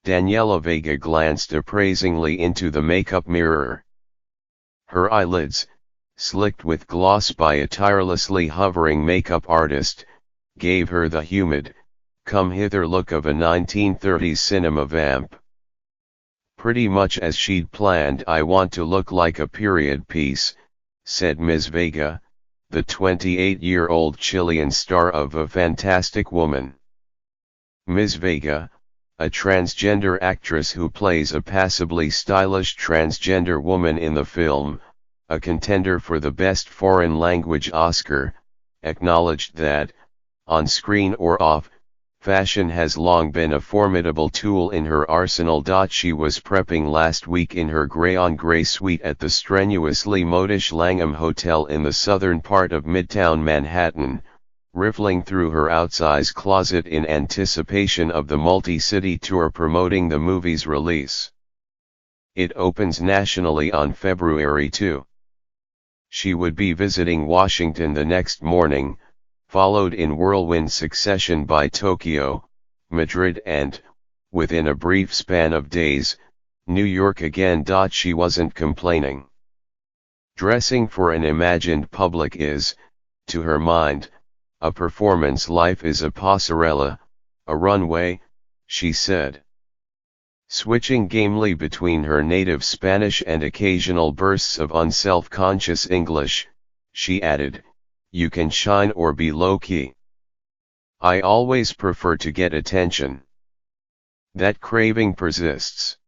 Daniela Vega glanced appraisingly into the makeup mirror. Her eyelids, slicked with gloss by a tirelessly hovering makeup artist, gave her the humid, come hither look of a 1930s cinema vamp. Pretty much as she'd planned. I want to look like a period piece, said Ms. Vega, the 28-year-old Chilean star of A Fantastic Woman. Ms. Vega, a transgender actress who plays a passably stylish transgender woman in the film, a contender for the Best Foreign Language Oscar, acknowledged that, on screen or off, fashion has long been a formidable tool in her arsenal. She was prepping last week in her grey-on-grey suite at the strenuously modish Langham Hotel in the southern part of Midtown Manhattan, riffling through her outsize closet in anticipation of the multi-city tour promoting the movie's release. It opens nationally on February 2. She would be visiting Washington the next morning, followed in whirlwind succession by Tokyo, Madrid and, within a brief span of days, New York again. She wasn't complaining. Dressing for an imagined public is, to her mind, a performance. Life is a passerella, a runway, she said. Switching gamely between her native Spanish and occasional bursts of unself-conscious English, she added, you can shine or be low-key. I always prefer to get attention. That craving persists.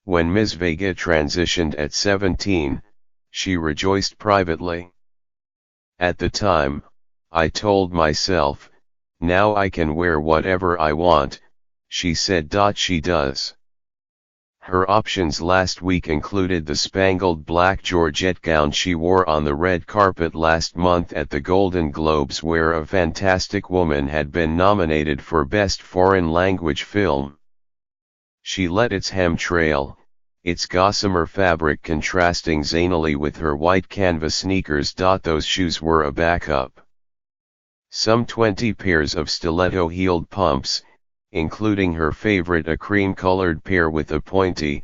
When Ms. Vega transitioned at 17, she rejoiced privately. At the time, I told myself, now I can wear whatever I want, she said. She does. Her options last week included the spangled black georgette gown she wore on the red carpet last month at the Golden Globes, where A Fantastic Woman had been nominated for Best Foreign Language Film. She let its hem trail, its gossamer fabric contrasting zanily with her white canvas sneakers. Those shoes were a backup. Some 20 pairs of stiletto-heeled pumps, including her favorite, a cream-colored pair with a pointy,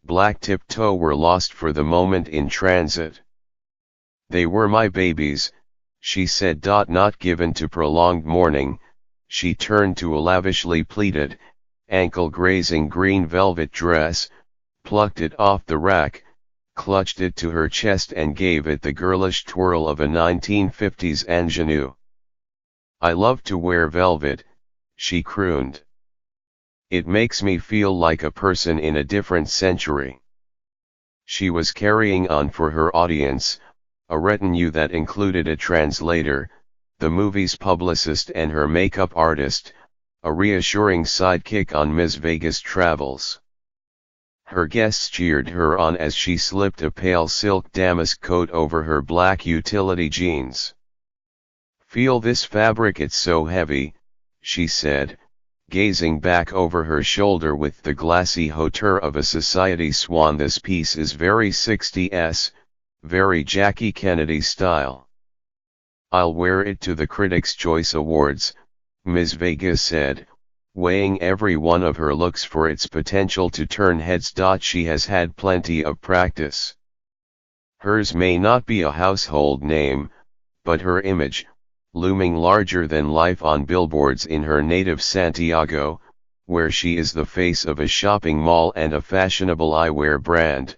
black-tipped toe, were lost for the moment in transit. They were my babies, she said. Not given to prolonged mourning, she turned to a lavishly pleated, ankle-grazing green velvet dress, plucked it off the rack, clutched it to her chest and gave it the girlish twirl of a 1950s ingenue. I love to wear velvet, she crooned. It makes me feel like a person in a different century. She was carrying on for her audience, a retinue that included a translator, the movie's publicist and her makeup artist, a reassuring sidekick on Ms. Vega's travels. Her guests cheered her on as she slipped a pale silk damask coat over her black utility jeans. Feel this fabric, it's so heavy, she said, gazing back over her shoulder with the glassy hauteur of a society swan. This piece is very 60s, very Jackie Kennedy style. I'll wear it to the Critics' Choice Awards, Ms. Vega said, weighing every one of her looks for its potential to turn heads. She has had plenty of practice. Hers may not be a household name, but her image, looming larger than life on billboards in her native Santiago, where she is the face of a shopping mall and a fashionable eyewear brand,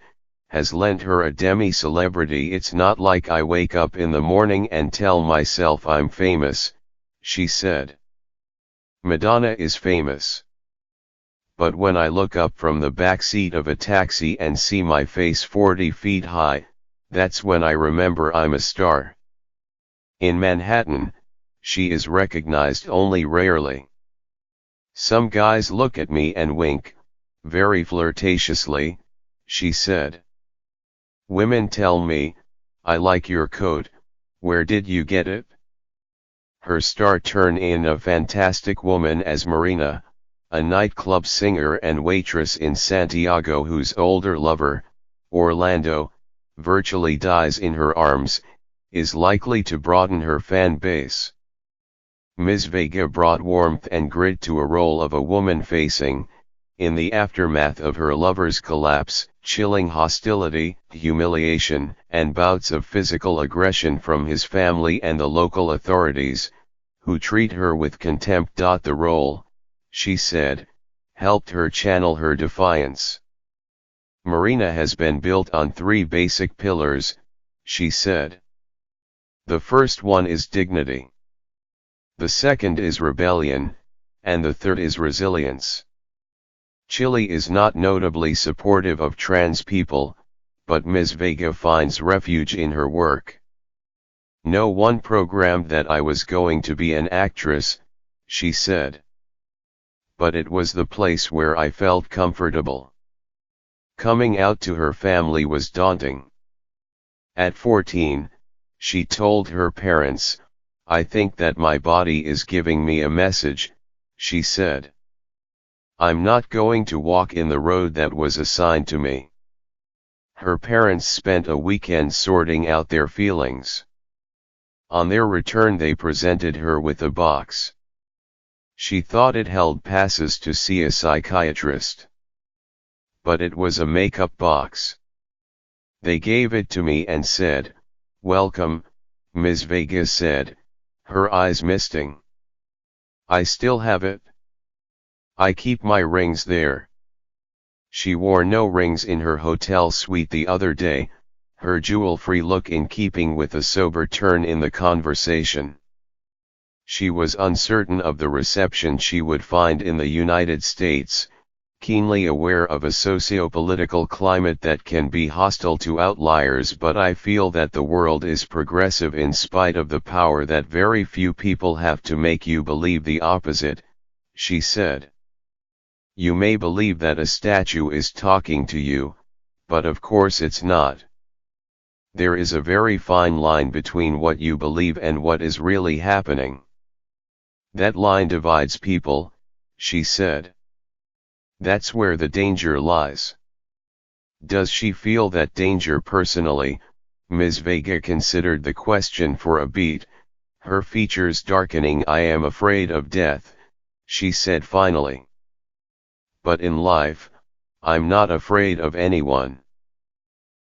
has lent her a demi-celebrity. It's not like I wake up in the morning and tell myself I'm famous, she said. Madonna is famous. But when I look up from the back seat of a taxi and see my face 40 feet high, that's when I remember I'm a star. In Manhattan, she is recognized only rarely. Some guys look at me and wink, very flirtatiously, she said. Women tell me, I like your coat, where did you get it? Her star turn in A Fantastic Woman as Marina, a nightclub singer and waitress in Santiago whose older lover, Orlando, virtually dies in her arms, is likely to broaden her fan base. Ms. Vega brought warmth and grit to a role of a woman facing, In the aftermath of her lover's collapse, chilling hostility, humiliation, and bouts of physical aggression from his family and the local authorities, who treat her with contempt. The role, she said, helped her channel her defiance. Marina has been built on 3 basic pillars, she said. The first one is dignity. The second is rebellion, and the third is resilience. Chile is not notably supportive of trans people, but Ms. Vega finds refuge in her work. No one programmed that I was going to be an actress, she said. But it was the place where I felt comfortable. Coming out to her family was daunting. At 14, she told her parents, "I think that my body is giving me a message," she said. "I'm not going to walk in the road that was assigned to me." Her parents spent a weekend sorting out their feelings. On their return they presented her with a box. She thought it held passes to see a psychiatrist. But it was a makeup box. They gave it to me and said, "Welcome," Ms. Vega said, her eyes misting. "I still have it. I keep my rings there." She wore no rings in her hotel suite the other day, her jewel-free look in keeping with a sober turn in the conversation. She was uncertain of the reception she would find in the United States, keenly aware of a socio-political climate that can be hostile to outliers, but I feel that the world is progressive in spite of the power that very few people have to make you believe the opposite, she said. You may believe that a statue is talking to you, but of course it's not. There is a very fine line between what you believe and what is really happening. That line divides people, she said. That's where the danger lies. Does she feel that danger personally? Ms. Vega considered the question for a beat, her features darkening. "I am afraid of death," she said finally. "But in life, I'm not afraid of anyone."